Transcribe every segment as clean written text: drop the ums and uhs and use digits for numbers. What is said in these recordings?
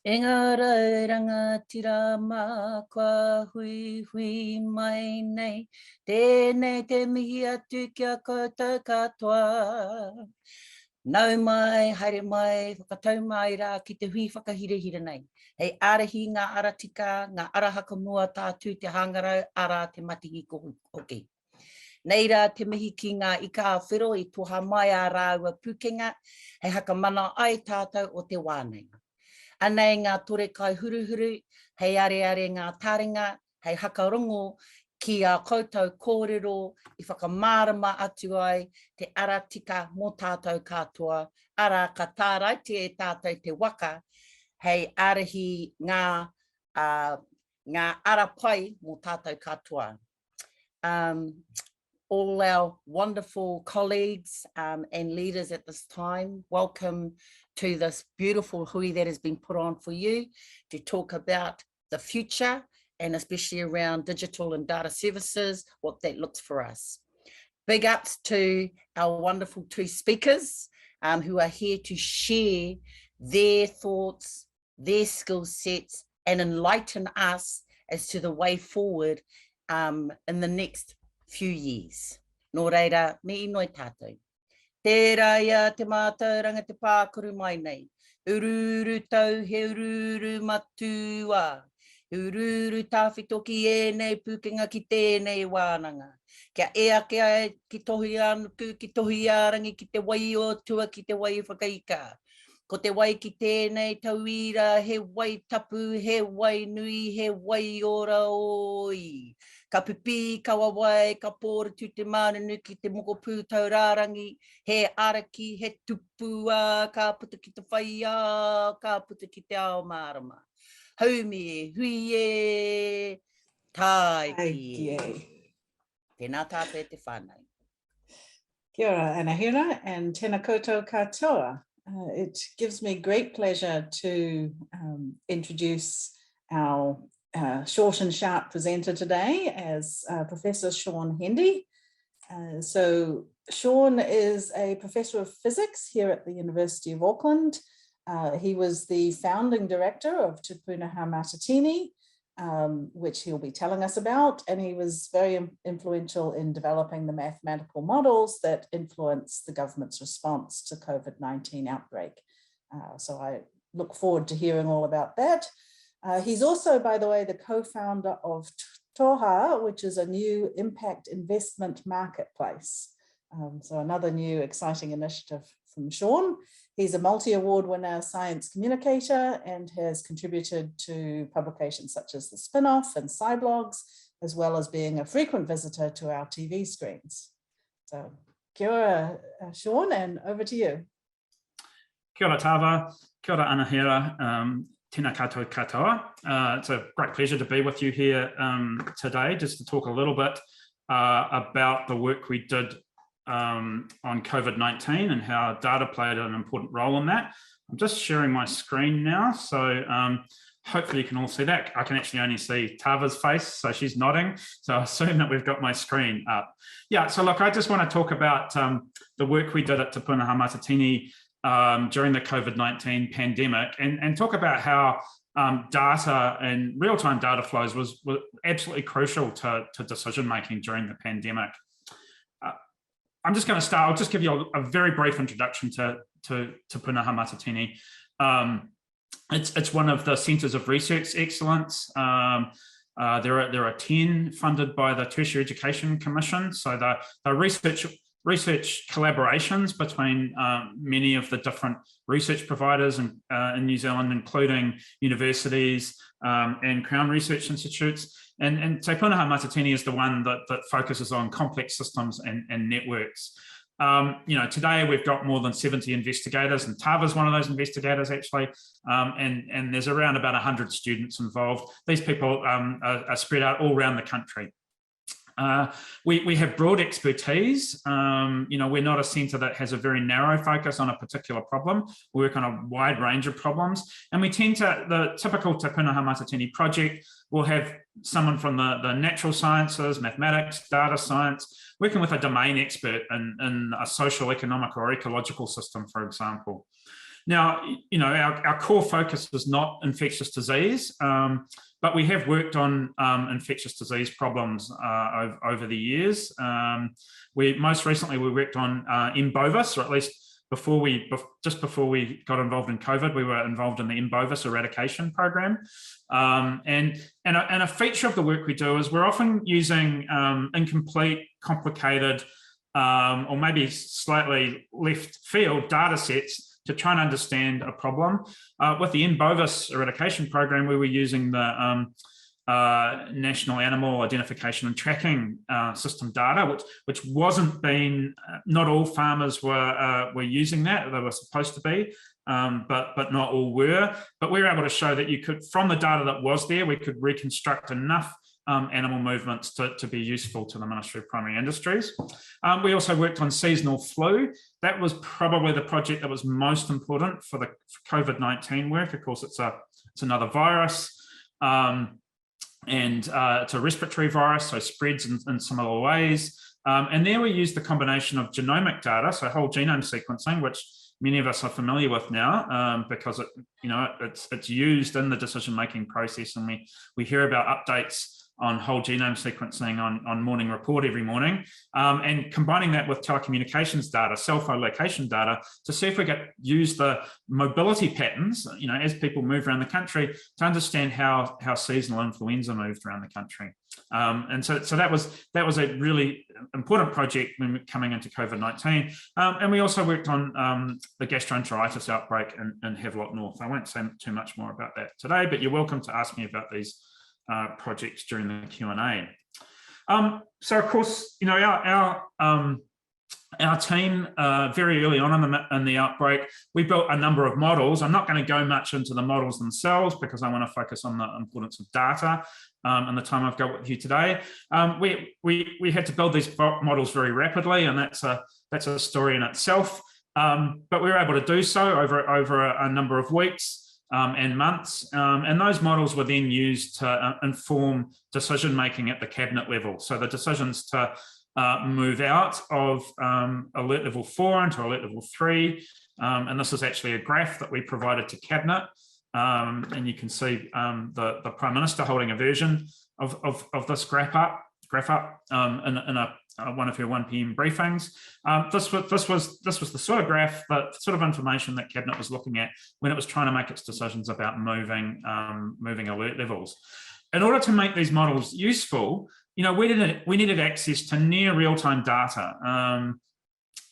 Engara rangatira mā kua hui hui mai nei, tēnei te mihi atu kia koutou katoa. Nau mai, haere mai, whakatau mai rā ki te hui whakahirehire nei. Hei arahi ngā ara tika, ngā ara hakamua tātū te hangarau, ara te matihi ko hoki. Nei rā te mihi ki ngā ika āwhiro i toha mai a rāua pukenga, hei hakamana ai tātou o te wānei. Anei ngā tore kai huruhuru, hei are ngā taringa, hei hakarongo ki a koutou kōrero i whakamārama atu ai te ara tika mō tātou katoa, ara ka tāraiti e tātou te waka, hei arahi ngā ara pai mō tātou katoa. All our wonderful colleagues and leaders at this time, welcome to this beautiful hui that has been put on for you to talk about the future and especially around digital and data services, what that looks for us. Big ups to our wonderful two speakers who are here to share their thoughts, their skill sets, and enlighten us as to the way forward in the next few years. Nō reira, me inoi tātou. Tērā ia te mātauranga te pākuru mai nei. Ururu tau he ururu matua. Ururu tāwhitoki ēnei pukenga ki tēnei wānanga. Kia ea kia ki tohi anuku, ki tohi ārangi, ki te wai o tua, ki te wai whakaika. Ko te wai ki tēnei tauira, he wai tapu, he wai nui, he wai ora oi. Ka pipi, ka wawai, ka pōra tu te mānanu ki te moko pūtau rārangi, he araki, he tupua, ka puta ki te whaia, ka puta ki te ao mārama. Haumi e, hui e, tai ki e. Tēnā tātou e te whānau. Kia ora, Anahira, and tēnā koutou katoa. It gives me great pleasure to introduce our short and sharp presenter today as Professor Sean Hendy. So Sean is a professor of physics here at the University of Auckland. He was the founding director of Te Pūnaha Matatini, which he'll be telling us about, and he was very influential in developing the mathematical models that influenced the government's response to COVID-19 outbreak. So I look forward to hearing all about that. He's also, by the way, the co-founder of Toha, which is a new impact investment marketplace. So another new exciting initiative from Sean. He's a multi-award winner science communicator and has contributed to publications such as The Spinoff and Sciblogs, as well as being a frequent visitor to our TV screens. So kia ora, Sean, and over to you. Kia ora Tava, kia ora Anahira, tēnā koutou katoa. It's a great pleasure to be with you here today, just to talk a little bit about the work we did on COVID-19 and how data played an important role in that. I'm just sharing my screen now, so hopefully you can all see that. I can actually only see Tava's face, so she's nodding. So I assume that we've got my screen up. Yeah, so look, I just want to talk about the work we did at Te Pūnaha Matatini during the COVID-19 pandemic and talk about how data and real-time data flows were absolutely crucial to decision-making during the pandemic. I'm just going to start. I'll just give you a very brief introduction to Pūnaha Matatini. It's one of the centres of research excellence. There are 10 funded by the Tertiary Education Commission. So the research collaborations between many of the different research providers in New Zealand, including universities and Crown Research Institutes. And Te Pūnaha Matatini is the one that focuses on complex systems and networks. Today we've got more than 70 investigators, and Tava's one of those investigators actually, and there's around about 100 students involved. These people are spread out all around the country. We have broad expertise. We're not a centre that has a very narrow focus on a particular problem. We work on a wide range of problems, and we tend to, the typical Te Pūnaha Matatini project will have someone from the natural sciences, mathematics, data science, working with a domain expert in a social, economic or ecological system, for example. Now, our core focus is not infectious disease, but we have worked on infectious disease problems over the years. Most recently we worked on M. bovis, or at least just before we got involved in COVID, we were involved in the M. bovis eradication program. And a feature of the work we do is we're often using incomplete, complicated, or maybe slightly left field data sets to try and understand a problem. With the M. bovis eradication program, we were using the National Animal Identification and Tracking System data, which wasn't being, not all farmers were using that. They were supposed to be, but not all were. But we were able to show that you could, from the data that was there, we could reconstruct enough animal movements to be useful to the Ministry of Primary Industries. We also worked on seasonal flu. That was probably the project that was most important for the COVID-19 work. Of course, it's another virus. And it's a respiratory virus, so spreads in similar ways. And there we used the combination of genomic data, so whole genome sequencing, which many of us are familiar with now, because it's used in the decision-making process, and we hear about updates on whole genome sequencing on Morning Report every morning, and combining that with telecommunications data, cell phone location data, to see if we could use the mobility patterns, as people move around the country, to understand how seasonal influenza moved around the country. And so that was a really important project when we're coming into COVID-19. And we also worked on the gastroenteritis outbreak in Havelock North. I won't say too much more about that today, but you're welcome to ask me about these projects during the Q&A. So of course, our team very early on in the outbreak, we built a number of models. I'm not going to go much into the models themselves because I want to focus on the importance of data and the time I've got with you today. We had to build these models very rapidly, and that's a story in itself. But we were able to do so over a number of weeks. And months, and those models were then used to inform decision-making at the cabinet level. So the decisions to move out of alert level 4 into alert level 3, and this is actually a graph that we provided to cabinet, and you can see the Prime Minister holding a version of this graph up in one of her 1 p.m. briefings. This was the sort of graph, the sort of information that cabinet was looking at when it was trying to make its decisions about moving alert levels. In order to make these models useful, we needed access to near real-time data.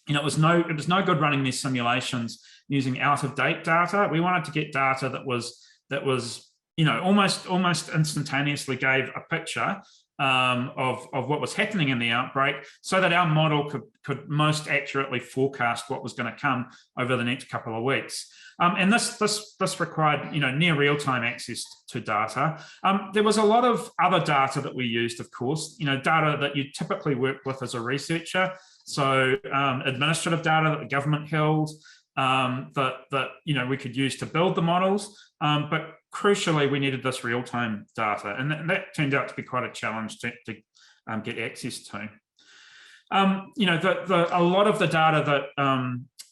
It was no good running these simulations using out-of-date data. We wanted to get data that was almost instantaneously gave a picture of what was happening in the outbreak, so that our model could most accurately forecast what was going to come over the next couple of weeks. And this required near real-time access to data. There was a lot of other data that we used, of course, data that you typically work with as a researcher. So administrative data that the government held, that we could use to build the models, but crucially, we needed this real-time data, and that turned out to be quite a challenge to get access to. A lot of the data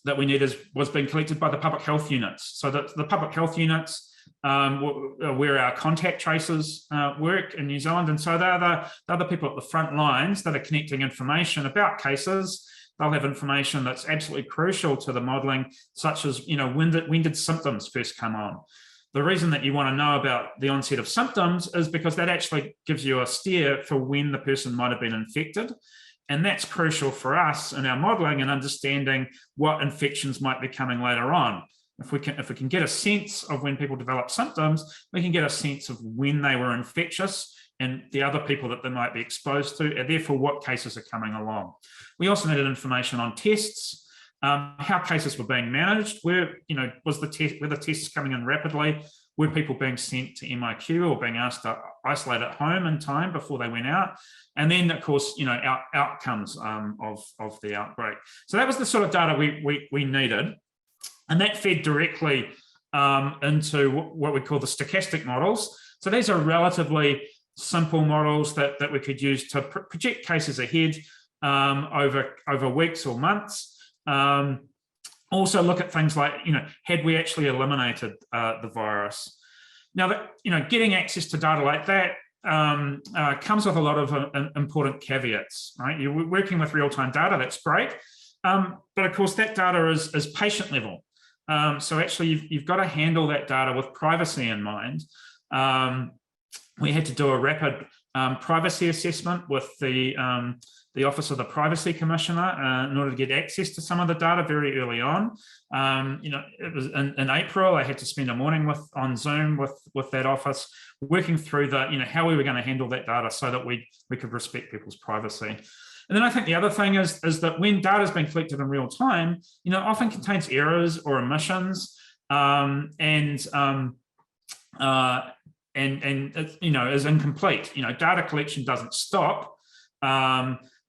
that we needed was being collected by the public health units. So the public health units where our contact tracers work in New Zealand, and so they're the people at the front lines that are connecting information about cases. They'll have information that's absolutely crucial to the modelling, such as when did symptoms first come on. The reason that you want to know about the onset of symptoms is because that actually gives you a steer for when the person might have been infected. And that's crucial for us in our modelling and understanding what infections might be coming later on. If we can get a sense of when people develop symptoms, we can get a sense of when they were infectious and the other people that they might be exposed to, and therefore what cases are coming along. We also needed information on tests, how cases were being managed, were the tests coming in rapidly, were people being sent to MIQ or being asked to isolate at home in time before they went out, and then of course outcomes of the outbreak. So that was the sort of data we needed, and that fed directly into what we call the stochastic models. So these are relatively simple models that we could use to project cases ahead over weeks or months. also look at things like, had we actually eliminated the virus? Now, that, getting access to data like that comes with a lot of important caveats, right? You're working with real-time data, that's great. But of course, that data is patient level. So actually, you've got to handle that data with privacy in mind. We had to do a rapid privacy assessment with the Office of the Privacy Commissioner in order to get access to some of the data very early on. It was in April. I had to spend a morning on Zoom with that office, working through how we were going to handle that data so that we could respect people's privacy. And then I think the other thing is that when data has been collected in real time, often contains errors or omissions, and is incomplete. Data collection doesn't stop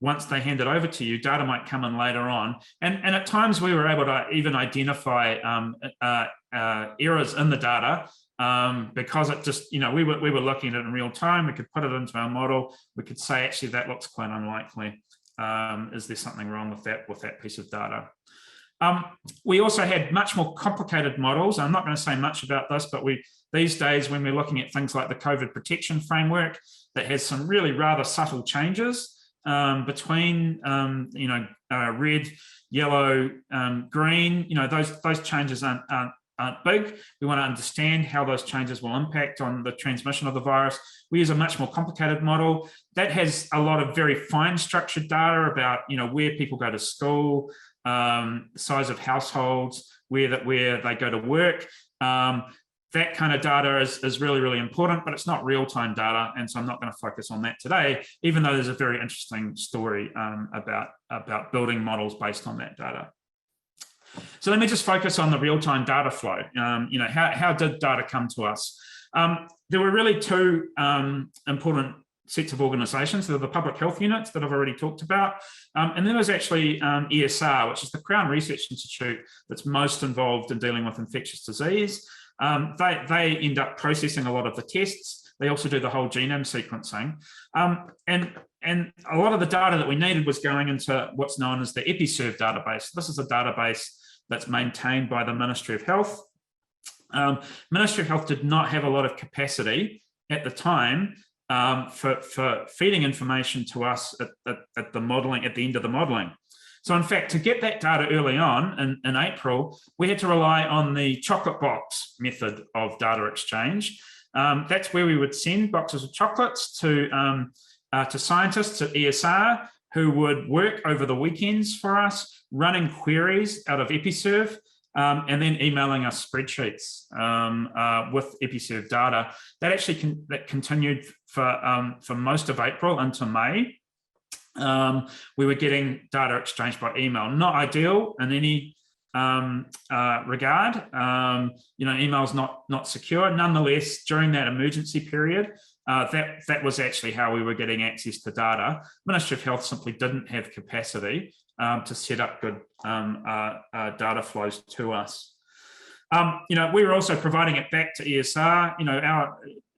once they hand it over to you. Data might come in later on, and at times we were able to even identify errors in the data because it just, we were looking at it in real time. We could put it into our model. We could say, actually, that looks quite unlikely. Is there something wrong with that piece of data? We also had much more complicated models. I'm not going to say much about this, but these days, when we're looking at things like the COVID protection framework, that has some really rather subtle changes between, red, yellow, green. Those changes aren't big. We want to understand how those changes will impact on the transmission of the virus. We use a much more complicated model that has a lot of very fine structured data about, where people go to school, size of households, where they go to work. That kind of data is really, really important, but it's not real-time data, and so I'm not going to focus on that today, even though there's a very interesting story about building models based on that data. So let me just focus on the real-time data flow. How did data come to us? There were really two important sets of organisations. There are the public health units that I've already talked about, and then there's actually ESR, which is the Crown Research Institute that's most involved in dealing with infectious disease. They end up processing a lot of the tests. They also do the whole genome sequencing. And a lot of the data that we needed was going into what's known as the EpiServe database. This is a database that's maintained by the Ministry of Health. Ministry of Health did not have a lot of capacity at the time for feeding information to us at the modelling, at the end of the modelling. So in fact, to get that data early on in April, we had to rely on the chocolate box method of data exchange. That's where we would send boxes of chocolates to scientists at ESR who would work over the weekends for us, running queries out of EpiServe, and then emailing us spreadsheets with EpiServe data. That actually continued for most of April into May. We were getting data exchanged by email. Not ideal in any regard. Email's not secure. Nonetheless, during that emergency period, that was actually how we were getting access to data. Ministry of Health simply didn't have capacity to set up good data flows to us. We were also providing it back to ESR.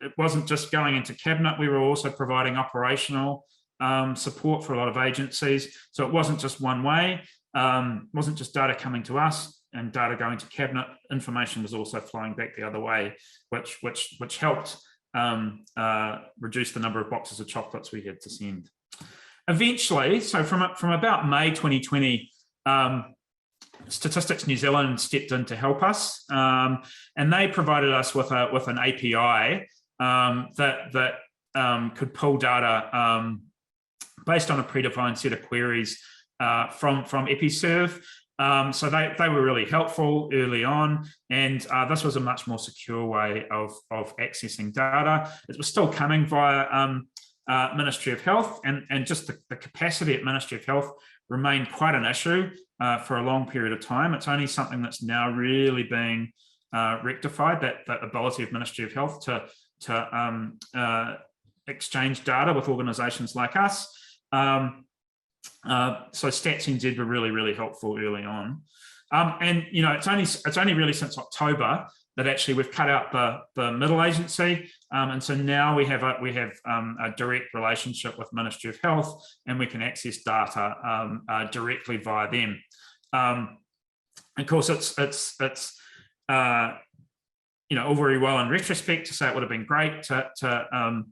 It wasn't just going into cabinet. We were also providing operational support for a lot of agencies. So it wasn't just one way. It wasn't just data coming to us and data going to cabinet. Information was also flowing back the other way, which helped reduce the number of boxes of chocolates we had to send. Eventually, so from about May 2020, Statistics New Zealand stepped in to help us, and they provided us with an API that could pull data based on a predefined set of queries from EpiServe. So they were really helpful early on, and this was a much more secure way of accessing data. It was still coming via Ministry of Health, and just the capacity at Ministry of Health remained quite an issue for a long period of time. It's only something that's now really being rectified, that ability of Ministry of Health to exchange data with organisations like us. So Stats NZ were really, really helpful early on. And it's only really since October that actually we've cut out the middle agency, and so now we have a direct relationship with Ministry of Health, and we can access data directly via them. Of course, it's all very well in retrospect to say it would have been great for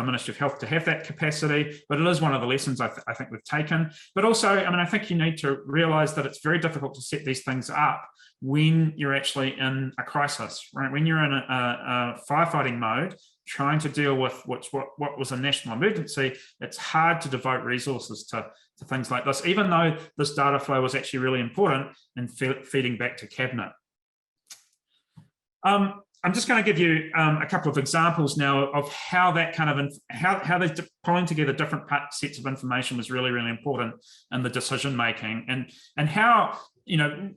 Ministry of Health to have that capacity, but it is one of the lessons I think we've taken. But also, I think you need to realise that it's very difficult to set these things up when you're actually in a crisis, right? When you're in a firefighting mode, trying to deal with what was a national emergency, it's hard to devote resources to things like this, even though this data flow was actually really important in feeding back to Cabinet. I'm just going to give you a couple of examples now of how that kind of how they're pulling together different sets of information was really, really important in the decision making, and how,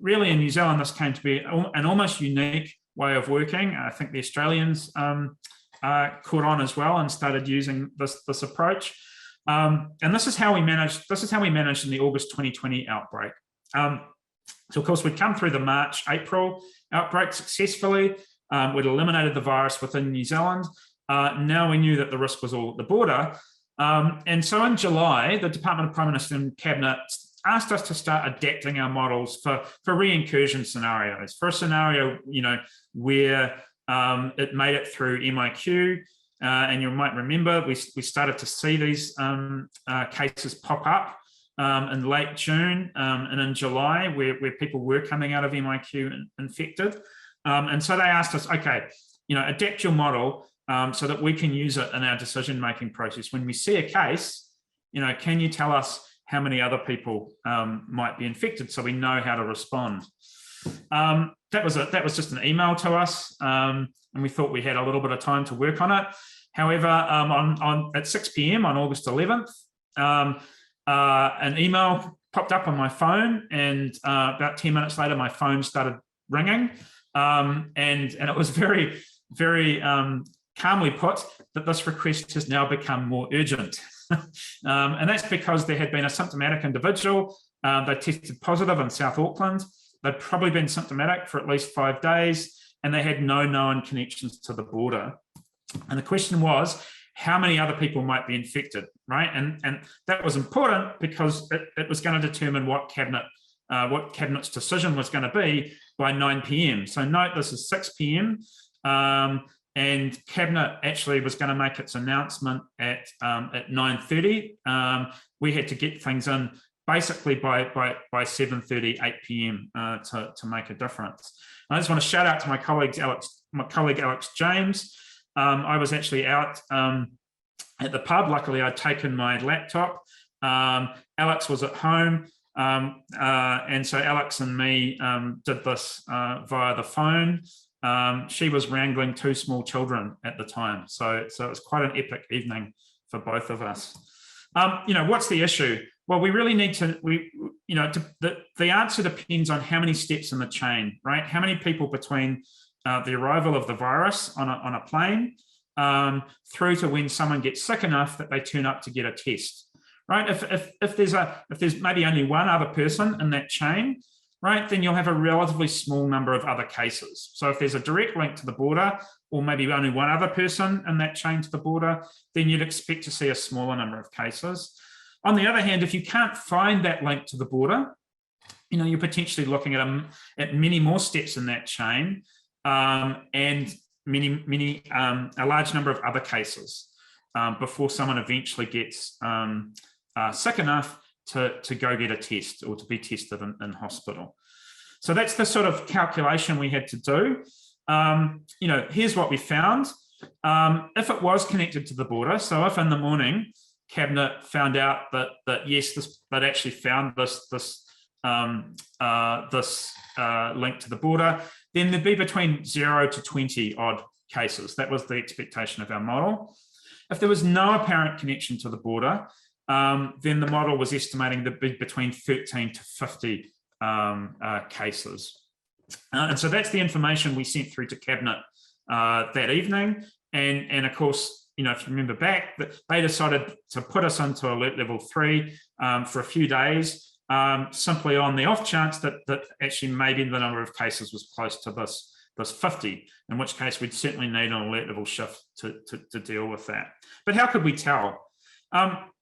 really in New Zealand this came to be an almost unique way of working. I think the Australians caught on as well and started using this approach. And this is how we managed. This is how we managed in the August 2020 outbreak. So of course we'd come through the March-April outbreak successfully. We'd eliminated the virus within New Zealand. Now we knew that the risk was all at the border. And so in July, the Department of Prime Minister and Cabinet asked us to start adapting our models for re-incursion scenarios. For a scenario, where it made it through MIQ, and you might remember we started to see these cases pop up in late June and in July, where people were coming out of MIQ infected. And so they asked us, okay, adapt your model so that we can use it in our decision-making process. When we see a case, can you tell us how many other people might be infected so we know how to respond? That was just an email to us, and we thought we had a little bit of time to work on it. However, at 6 p.m. on August 11th, an email popped up on my phone, and about 10 minutes later, my phone started ringing. And it was very, very calmly put that this request has now become more urgent. And that's because there had been a symptomatic individual. They tested positive in South Auckland. They'd probably been symptomatic for at least 5 days, and they had no known connections to the border. And the question was, how many other people might be infected, right? And that was important because it was going to determine what Cabinet's decision was going to be by 9 p.m. So note, this is 6 p.m. And Cabinet actually was going to make its announcement at 9:30. We had to get things in basically by 7:30, 8 p.m. To make a difference. And I just want to shout out to my colleague Alex James. I was actually out at the pub. Luckily, I'd taken my laptop. Alex was at home. And so Alex and me did this via the phone. She was wrangling 2 small children at the time. So it was quite an epic evening for both of us. What's the issue? Well, we really need to, the answer depends on how many steps in the chain, right? How many people between the arrival of the virus on a plane through to when someone gets sick enough that they turn up to get a test. Right? If there's maybe only one other person in that chain, right, then you'll have a relatively small number of other cases. So if there's a direct link to the border, or maybe only one other person in that chain to the border, then you'd expect to see a smaller number of cases. On the other hand, if you can't find that link to the border, you're potentially looking at many more steps in that chain, and a large number of other cases before someone eventually gets sick enough to go get a test or to be tested in hospital. So that's the sort of calculation we had to do. Here's what we found. If it was connected to the border, so if in the morning Cabinet found out that yes, they'd actually found this link to the border, then there'd be between 0 to 20 odd cases. That was the expectation of our model. If there was no apparent connection to the border, then the model was estimating there'd be between 13 to 50 cases. And so that's the information we sent through to Cabinet that evening. And of course, if you remember back, they decided to put us into alert level 3 for a few days, simply on the off chance that actually maybe the number of cases was close to this 50, in which case we'd certainly need an alert level shift to deal with that. But how could we tell?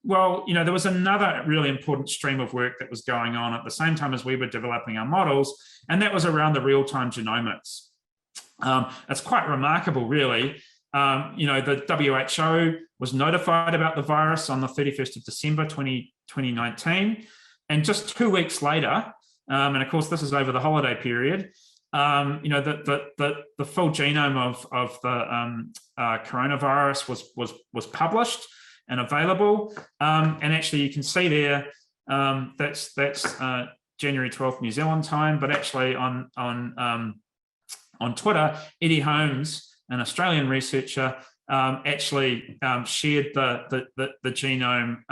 Well, there was another really important stream of work that was going on at the same time as we were developing our models, and that was around the real-time genomics. It's quite remarkable, really. The WHO was notified about the virus on the 31st of December 2019, and just 2 weeks later, and of course this is over the holiday period, the full genome of the coronavirus was published and available, and actually you can see there that's January 12th New Zealand time, but actually on Twitter, Eddie Holmes, an Australian researcher, actually shared the genome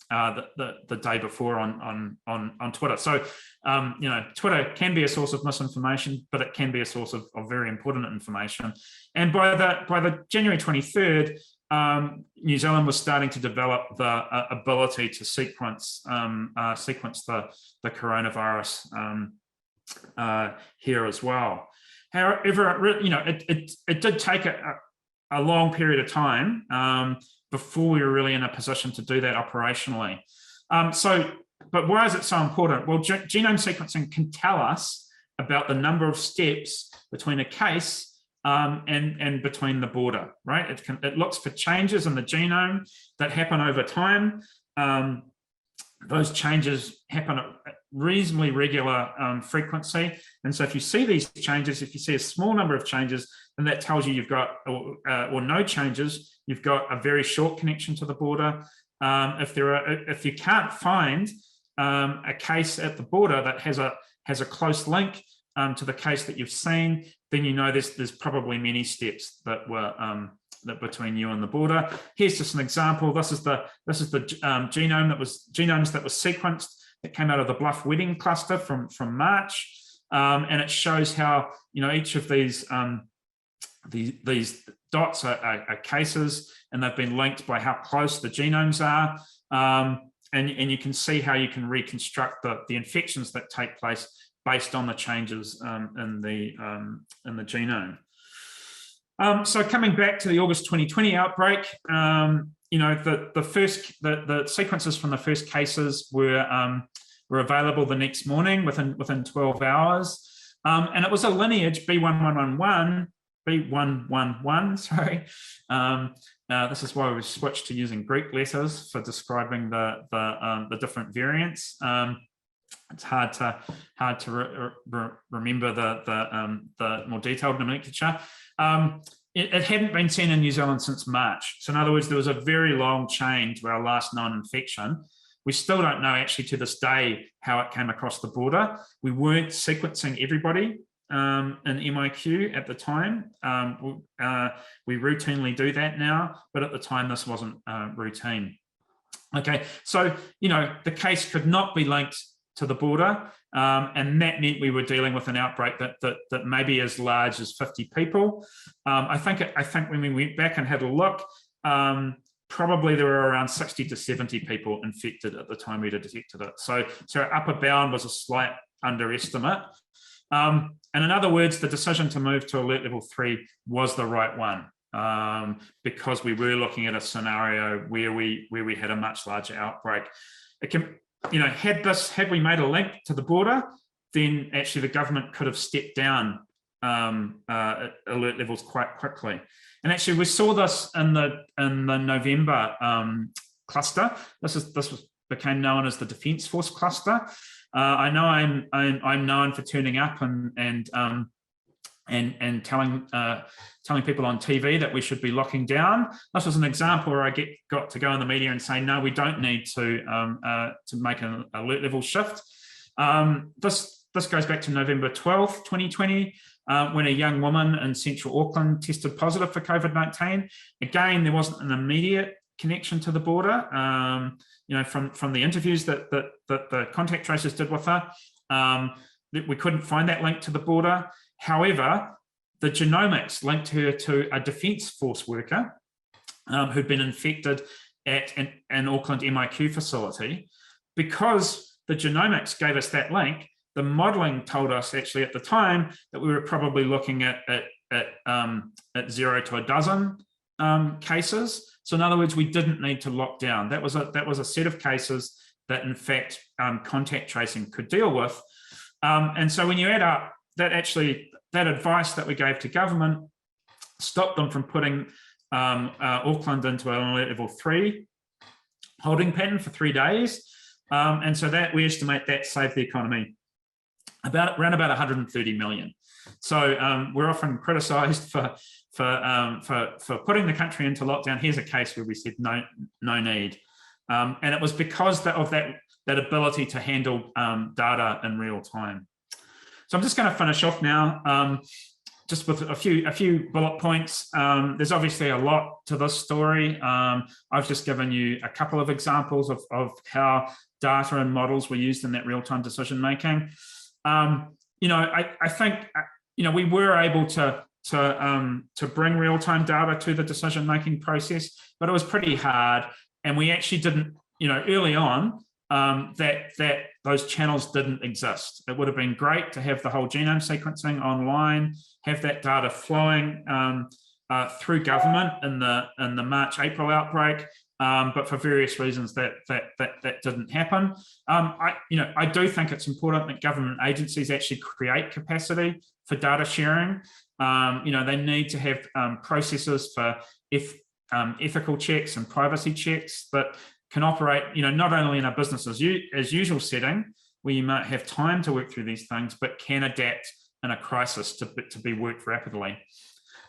the day before on Twitter. So Twitter can be a source of misinformation, but it can be a source of very important information. And by the January 23rd, New Zealand was starting to develop the ability to sequence the coronavirus here as well. However, it did take a long period of time before we were really in a position to do that operationally. But why is it so important? Well, genome sequencing can tell us about the number of steps between a case and between the border, right? It looks for changes in the genome that happen over time. Those changes happen at reasonably regular frequency. And so if you see these changes, if you see a small number of changes, then that tells you you've got, or no changes, you've got a very short connection to the border. If you can't find a case at the border that has a close link to the case that you've seen, then there's probably many steps that were that between you and the border. Here's just an example. This is the genomes that was sequenced that came out of the Bluff Wedding cluster from March, and it shows how each of these dots are cases, and they've been linked by how close the genomes are, and you can see how you can reconstruct the infections that take place based on the changes in the genome. So coming back to the August 2020 outbreak, the sequences from the first cases were available the next morning within 12 hours, and it was a lineage B111, sorry. This is why we switched to using Greek letters for describing the different variants. It's hard to remember the more detailed nomenclature. It hadn't been seen in New Zealand since March. So in other words, there was a very long chain to our last known infection. We still don't know actually to this day how it came across the border. We weren't sequencing everybody in MIQ at the time. We routinely do that now, but at the time this wasn't routine. Okay, so the case could not be linked to the border, and that meant we were dealing with an outbreak that may be as large as 50 people. I think when we went back and had a look, probably there were around 60 to 70 people infected at the time we detected it. So our upper bound was a slight underestimate. And in other words, the decision to move to alert level 3 was the right one, because we were looking at a scenario where we had a much larger outbreak. It can, had we made a link to the border, then actually the government could have stepped down alert levels quite quickly. And actually we saw this in the November cluster. This became known as the Defence Force cluster. I know I'm known for turning up and telling people on TV that we should be locking down. This was an example where I got to go in the media and say, no, we don't need to make an alert level shift. This goes back to November 12th, 2020, when a young woman in central Auckland tested positive for COVID-19. Again, there wasn't an immediate connection to the border. From the interviews that the contact tracers did with her, we couldn't find that link to the border. However, the genomics linked her to a Defence Force worker who'd been infected at an Auckland MIQ facility. Because the genomics gave us that link, the modelling told us actually at the time that we were probably looking at 0 to a dozen cases. So in other words, we didn't need to lock down. That was a set of cases that in fact contact tracing could deal with. And so when you add up that, that advice that we gave to government stopped them from putting Auckland into a level 3 holding pattern for 3 days. And so that we estimate that saved the economy around about 130 million. So we're often criticised for putting the country into lockdown. Here's a case where we said no need, and it was because of that ability to handle data in real time. So I'm just going to finish off now, just with a few bullet points. There's obviously a lot to this story. I've just given you a couple of examples of how data and models were used in that real-time decision making. I think we were able to bring real-time data to the decision-making process, but it was pretty hard, and we actually didn't, early on, that those channels didn't exist. It would have been great to have the whole genome sequencing online, have that data flowing through government in the March-April outbreak, but for various reasons that didn't happen. I do think it's important that government agencies actually create capacity for data sharing. They need to have processes for ethical checks and privacy checks that can operate, not only in a business as usual setting where you might have time to work through these things, but can adapt in a crisis to be worked rapidly.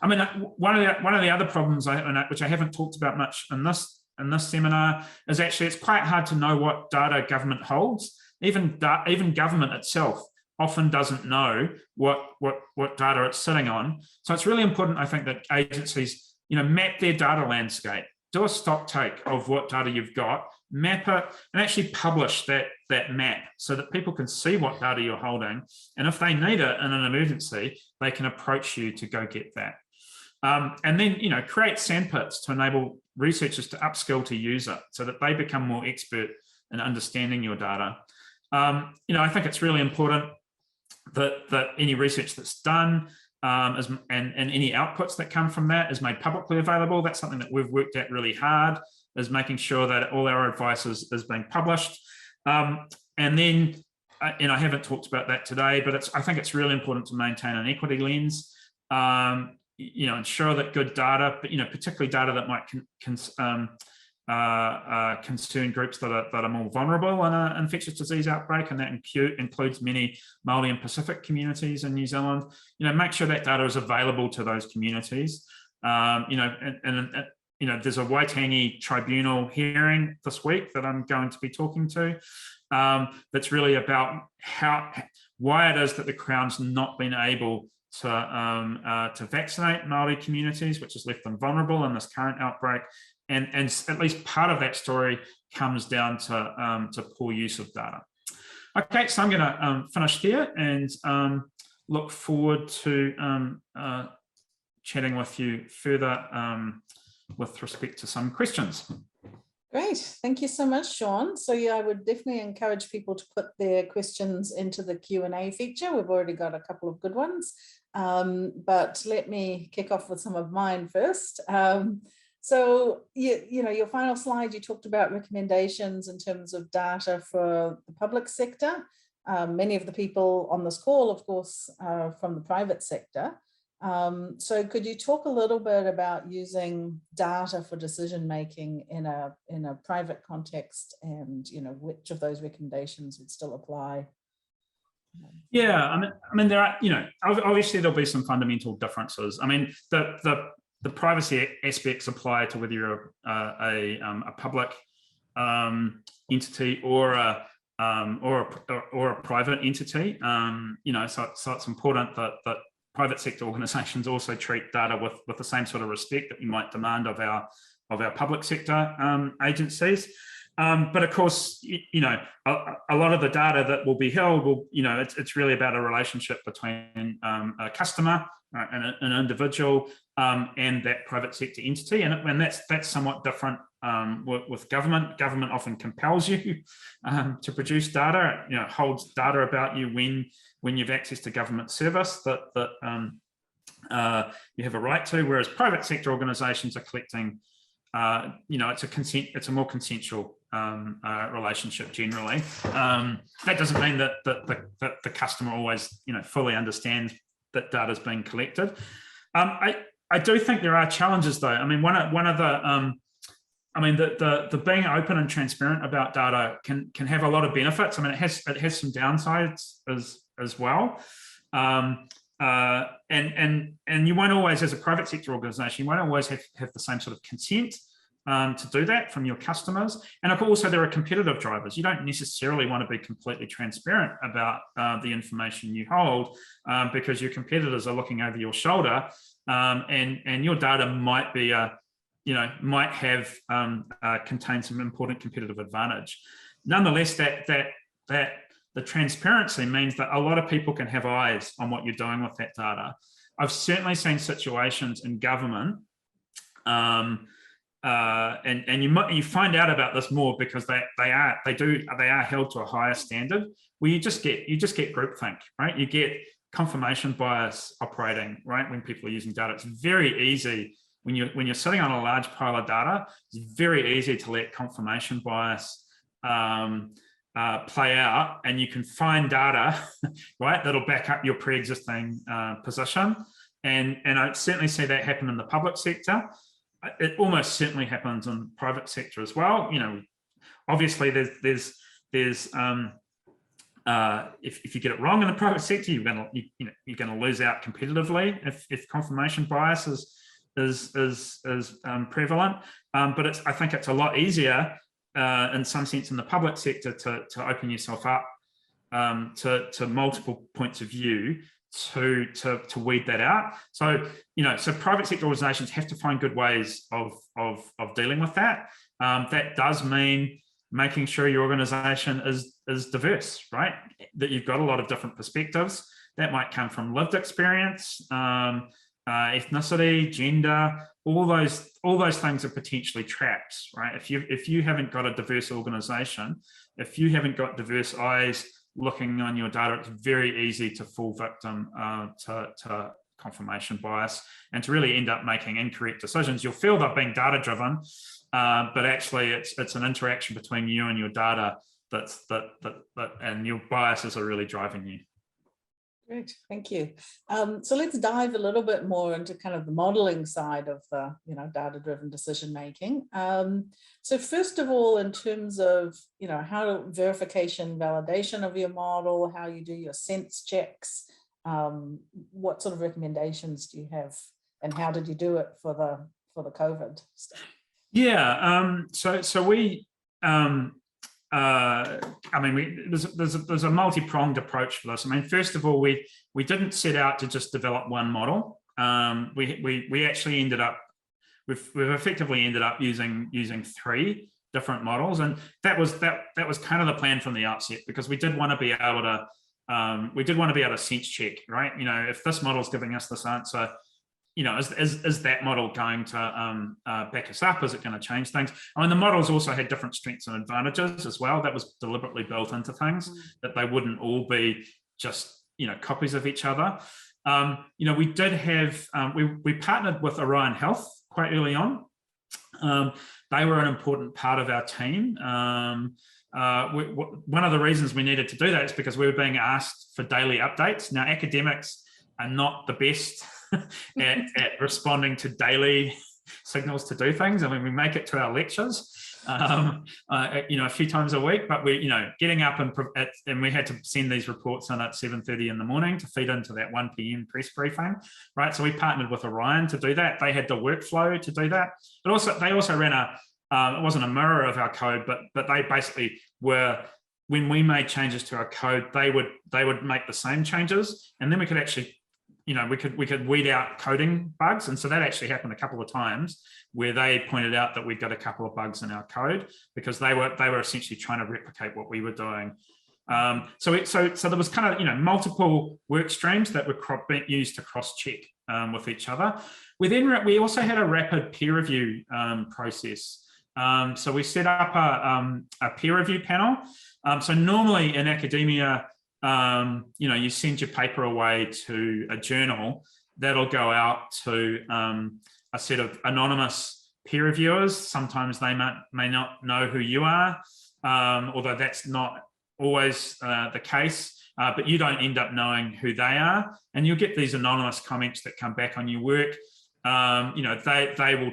I mean, one of the other problems which I haven't talked about much in this seminar is actually it's quite hard to know what data government holds. Even government itself often doesn't know what data it's sitting on. So it's really important, I think, that agencies map their data landscape, do a stock take of what data you've got, map it, and actually publish that map so that people can see what data you're holding. And if they need it in an emergency, they can approach you to go get that. And then, create sandpits to enable researchers to upskill to use it so that they become more expert in understanding your data. I think it's really important that any research that's done and any outputs that come from that is made publicly available. That's something that we've worked at really hard, is making sure that all our advice is being published. And then, and I haven't talked about that today, but I think it's really important to maintain an equity lens. Ensure that good data, but particularly data that might concern groups that are more vulnerable in an infectious disease outbreak, and that includes many Māori and Pacific communities in New Zealand. Make sure that data is available to those communities. There's a Waitangi Tribunal hearing this week that I'm going to be talking to. That's really about why it is that the Crown's not been able to vaccinate Māori communities, which has left them vulnerable in this current outbreak. And at least part of that story comes down to poor use of data. Okay, so I'm going to finish there and look forward to chatting with you further with respect to some questions. Great, thank you so much, Sean. So yeah, I would definitely encourage people to put their questions into the Q&A feature. We've already got a couple of good ones, but let me kick off with some of mine first. So, your final slide, you talked about recommendations in terms of data for the public sector. Many of the people on this call, of course, are from the private sector. So could you talk a little bit about using data for decision making in a private context, and which of those recommendations would still apply? Yeah, I mean, there are, obviously there'll be some fundamental differences. I mean, the privacy aspects apply to whether you're a public entity or a private entity. So it's important that private sector organisations also treat data with the same sort of respect that we might demand of our public sector agencies. But of course, a lot of the data that will be held will, it's really about a relationship between a customer, an individual, and that private sector entity, and that's somewhat different with government. Government often compels you to produce data, holds data about you when you've access to government service that you have a right to, whereas private sector organisations are collecting it's a more consensual relationship generally. That doesn't mean that the customer always, fully understands that data is being collected. I do think there are challenges though. I mean, one of the the being open and transparent about data can have a lot of benefits. I mean, it has some downsides as well. And you won't always, as a private sector organization, you won't always have the same sort of consent to do that from your customers. And also there are competitive drivers. You don't necessarily want to be completely transparent about the information you hold because your competitors are looking over your shoulder, and your data might be might have contain some important competitive advantage. Nonetheless, that the transparency means that a lot of people can have eyes on what you're doing with that data. I've certainly seen situations in government, and you find out about this more because they are held to a higher standard, where you just get groupthink, right? You get confirmation bias operating, right? When people are using data, it's very easy when you're sitting on a large pile of data. It's very easy to let confirmation bias play out, and you can find data, right, that'll back up your pre-existing position. And I certainly see that happen in the public sector. It almost certainly happens in the private sector as well. Obviously there's if you get it wrong in the private sector, you're gonna lose out competitively if confirmation bias is prevalent. But I think it's a lot easier in some sense in the public sector to open yourself up to multiple points of view to weed that out. So so private sector organizations have to find good ways of dealing with that. That does mean making sure your organization is diverse, right? That you've got a lot of different perspectives. That might come from lived experience, ethnicity, gender. All those things are potentially traps, right? If you haven't got a diverse organization, if you haven't got diverse eyes looking on your data, it's very easy to fall victim to confirmation bias and to really end up making incorrect decisions. You'll feel they're being data driven, but actually it's an interaction between you and your data and your biases are really driving you. Great, thank you. So let's dive a little bit more into kind of the modeling side of the data-driven decision making. So first of all, in terms of how verification, validation of your model, how you do your sense checks, what sort of recommendations do you have, and how did you do it for the COVID stuff? Yeah, so we. There's a multi-pronged approach for this. I mean, first of all, we didn't set out to just develop one model. We actually ended up we've effectively ended up using 3 different models, and that was kind of the plan from the outset, because we did want to be able to sense check, right? If this model is giving us this answer, is that model going to back us up? Is it going to change things? I mean, the models also had different strengths and advantages as well. That was deliberately built into things, that they wouldn't all be just copies of each other. We did have we partnered with Orion Health quite early on. They were an important part of our team. One of the reasons we needed to do that is because we were being asked for daily updates. Now, academics are not the best at responding to daily signals to do things. I mean, we make it to our lectures, a few times a week, but we, getting up and we had to send these reports in at 7:30 in the morning to feed into that 1 p.m. press briefing, right? So we partnered with Orion to do that. They had the workflow to do that, but they also ran it wasn't a mirror of our code, but they basically were. When we made changes to our code, they would make the same changes, and then we could actually. We could weed out coding bugs. And so that actually happened a couple of times where they pointed out that we'd got a couple of bugs in our code because they were essentially trying to replicate what we were doing. So there was kind of, multiple work streams that were used to cross-check with each other. We also had a rapid peer review process. So we set up a peer review panel. So normally in academia, you send your paper away to a journal that'll go out to a set of anonymous peer reviewers. Sometimes they may not know who you are, although that's not always the case. But you don't end up knowing who they are, and you'll get these anonymous comments that come back on your work. They will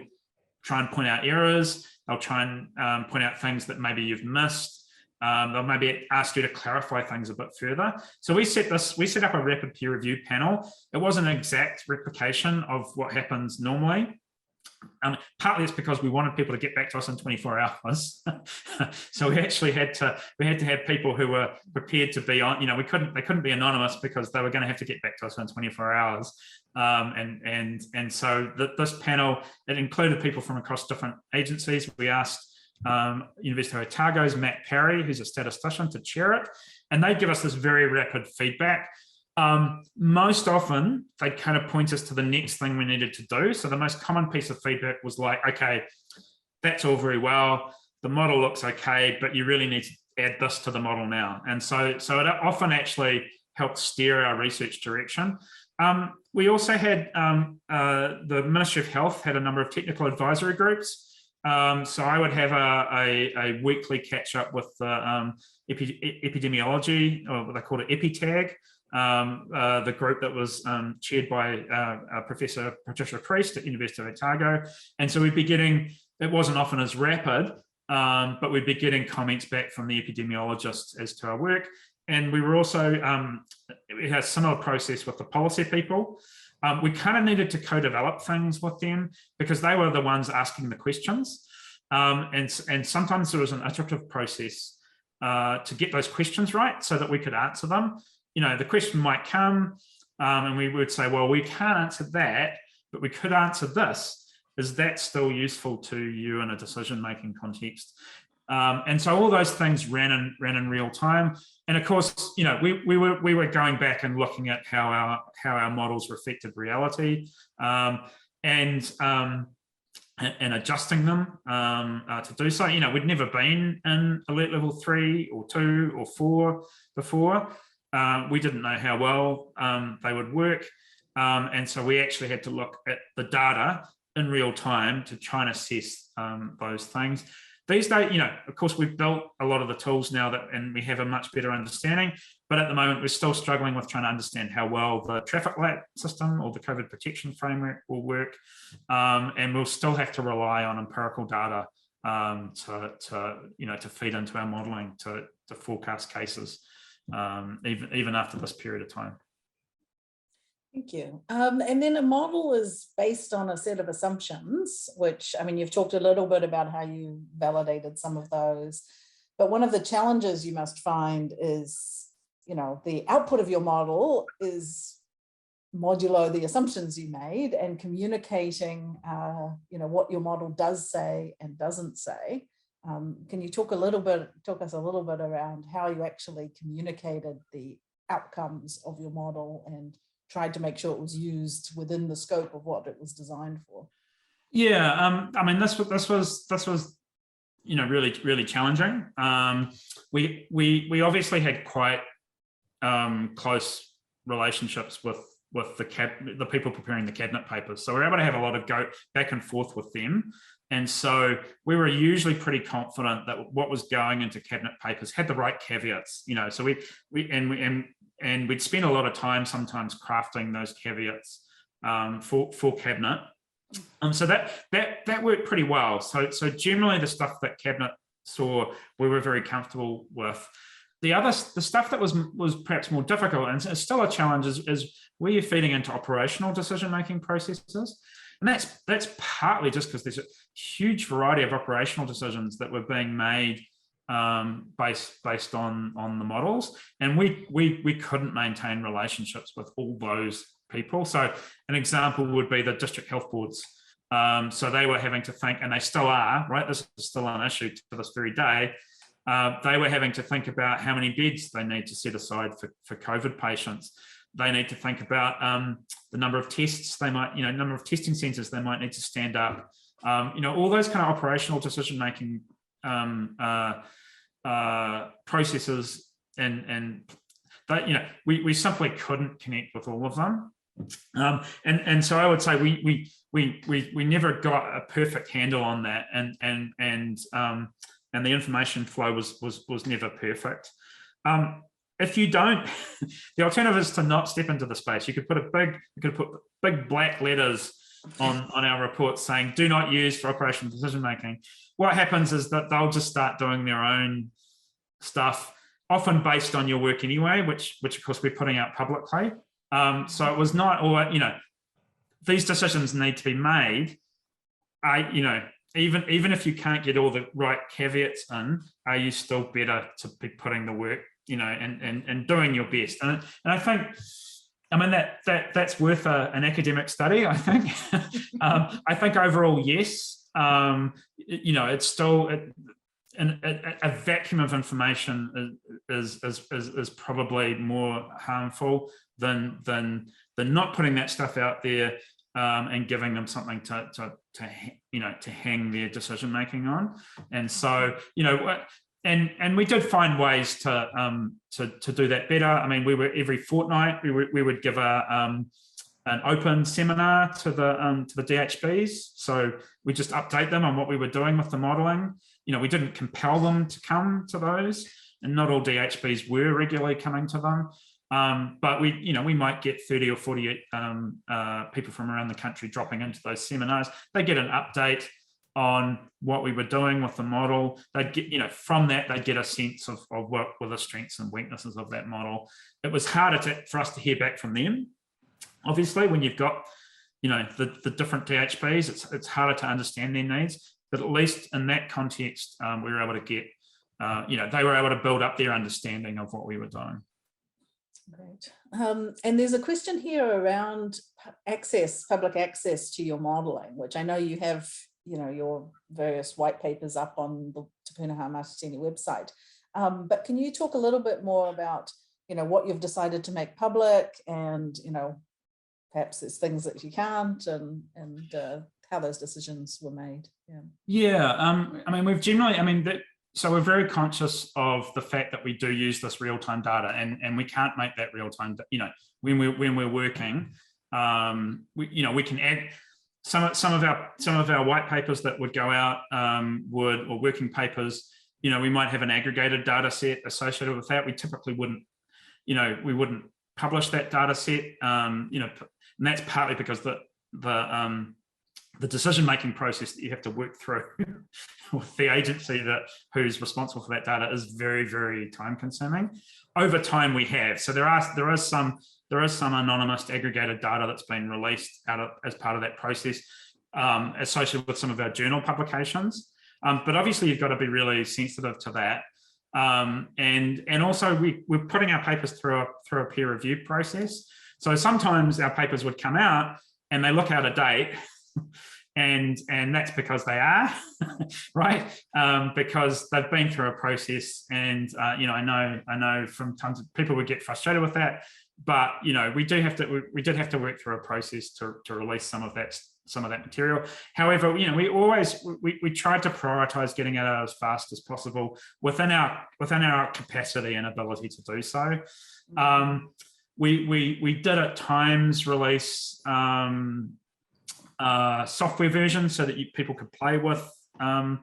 try and point out errors. They'll try and point out things that maybe you've missed. They'll maybe ask you to clarify things a bit further. So we set up a rapid peer review panel. It wasn't an exact replication of what happens normally. Partly it's because we wanted people to get back to us in 24 hours. So we actually had to have people who were prepared to be on, they couldn't be anonymous because they were going to have to get back to us in 24 hours. And so this panel, it included people from across different agencies. We asked University of Otago's Matt Parry, who's a statistician, to chair it, and they give us this very rapid feedback. Most often they kind of point us to the next thing we needed to do. So the most common piece of feedback was like, okay, that's all very well, the model looks okay, but you really need to add this to the model now. And so it often actually helped steer our research direction. We also had the Ministry of Health had a number of technical advisory groups. So I would have a weekly catch up with the epidemiology, or what they called it, EpiTag, the group that was chaired by Professor Patricia Priest at University of Otago. And so we'd be getting, it wasn't often as rapid, but we'd be getting comments back from the epidemiologists as to our work. And we were also, we had a similar process with the policy people. We kind of needed to co-develop things with them because they were the ones asking the questions. And sometimes there was an iterative process to get those questions right so that we could answer them. The question might come and we would say, well, we can't answer that, but we could answer this. Is that still useful to you in a decision-making context? And so all those things ran in real time. And of course, we were going back and looking at how our models reflected reality, and adjusting them to do so. We'd never been in alert level 3 or 2 or 4 before. We didn't know how well they would work. And so we actually had to look at the data in real time to try and assess those things. These days, of course, we've built a lot of the tools now and we have a much better understanding, but at the moment, we're still struggling with trying to understand how well the traffic light system or the COVID protection framework will work. And we'll still have to rely on empirical data to feed into our modeling to forecast cases, even after this period of time. Thank you. And then a model is based on a set of assumptions, which, you've talked a little bit about how you validated some of those, but one of the challenges you must find is, the output of your model is modulo the assumptions you made, and communicating, what your model does say and doesn't say. Can you talk us a little bit around how you actually communicated the outcomes of your model and tried to make sure it was used within the scope of what it was designed for? Yeah, this was really, really challenging. We obviously had quite close relationships with the people preparing the cabinet papers, so we're able to have a lot of go back and forth with them. And so we were usually pretty confident that what was going into cabinet papers had the right caveats. So we'd spend a lot of time sometimes crafting those caveats for cabinet. So that worked pretty well. So generally the stuff that cabinet saw, we were very comfortable with. The stuff that was perhaps more difficult, and it's still a challenge, is where you're feeding into operational decision-making processes. And that's partly just because there's a huge variety of operational decisions that were being made based on the models, and we couldn't maintain relationships with all those people. So an example would be the district health boards. So they were having to think, and they still are, right? This is still an issue to this very day. They were having to think about how many beds they need to set aside for COVID patients. They need to think about the number of tests they might, number of testing centres they might need to stand up. All those kind of operational decision-making processes, and that, we simply couldn't connect with all of them. And so I would say we never got a perfect handle on that, and the information flow was never perfect. If you don't, the alternative is to not step into the space. You could put big black letters on our reports saying "Do not use for operational decision making." What happens is that they'll just start doing their own stuff, often based on your work anyway, which of course we're putting out publicly. So it was not, or these decisions need to be made. Even if you can't get all the right caveats in, are you still better to be putting the work, and doing your best? And I think, that's worth an academic study, I think. I think overall, yes. It's still a vacuum of information is probably more harmful than not putting that stuff out there, and giving them something to hang their decision making on. And so, and we did find ways to do that better. We were every fortnight we would give an open seminar to the DHBs. So we just update them on what we were doing with the modelling. We didn't compel them to come to those, and not all DHBs were regularly coming to them. But we might get 30 or 40 people from around the country dropping into those seminars. They get an update on what we were doing with the model. They'd get, from that, they'd get a sense of what were the strengths and weaknesses of that model. It was harder for us to hear back from them. Obviously, when you've got, the different DHBs, it's harder to understand their needs. But at least in that context, we were able to get, they were able to build up their understanding of what we were doing. Great. And there's a question here around public access to your modelling, which I know you have, your various white papers up on the Te Pūnaha Mātatini website. But can you talk a little bit more about, what you've decided to make public, and, perhaps there's things that you can't, and how those decisions were made? We've generally, so we're very conscious of the fact that we do use this real-time data, and we can't make that real-time, when we're working, we can add some of our white papers that would go out, or working papers, we might have an aggregated data set associated with that. We typically wouldn't, we wouldn't publish that data set, and that's partly because the decision-making process that you have to work through with the agency who's responsible for that data is very, very time-consuming. Over time, we have. So there is some anonymous aggregated data that's been released as part of that process, associated with some of our journal publications. But obviously, you've got to be really sensitive to that. And also, we're putting our papers through a peer review process. So sometimes our papers would come out and they look out of date. And that's because they are, right? Because they've been through a process, and I know from tons of people would get frustrated with that, but we did have to work through a process to release some of that material. However, we tried to prioritize getting it out as fast as possible within our capacity and ability to do so. We did at times release software versions so that people could play with the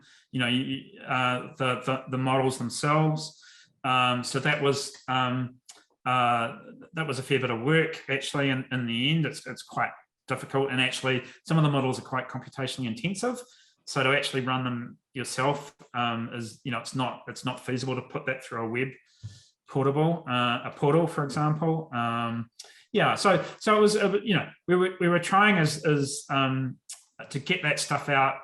models themselves. So that was a fair bit of work actually. In the end, it's quite difficult, and actually some of the models are quite computationally intensive. So to actually run them yourself is it's not feasible to put that through a web portal, for example. So it was, we were trying as to get that stuff out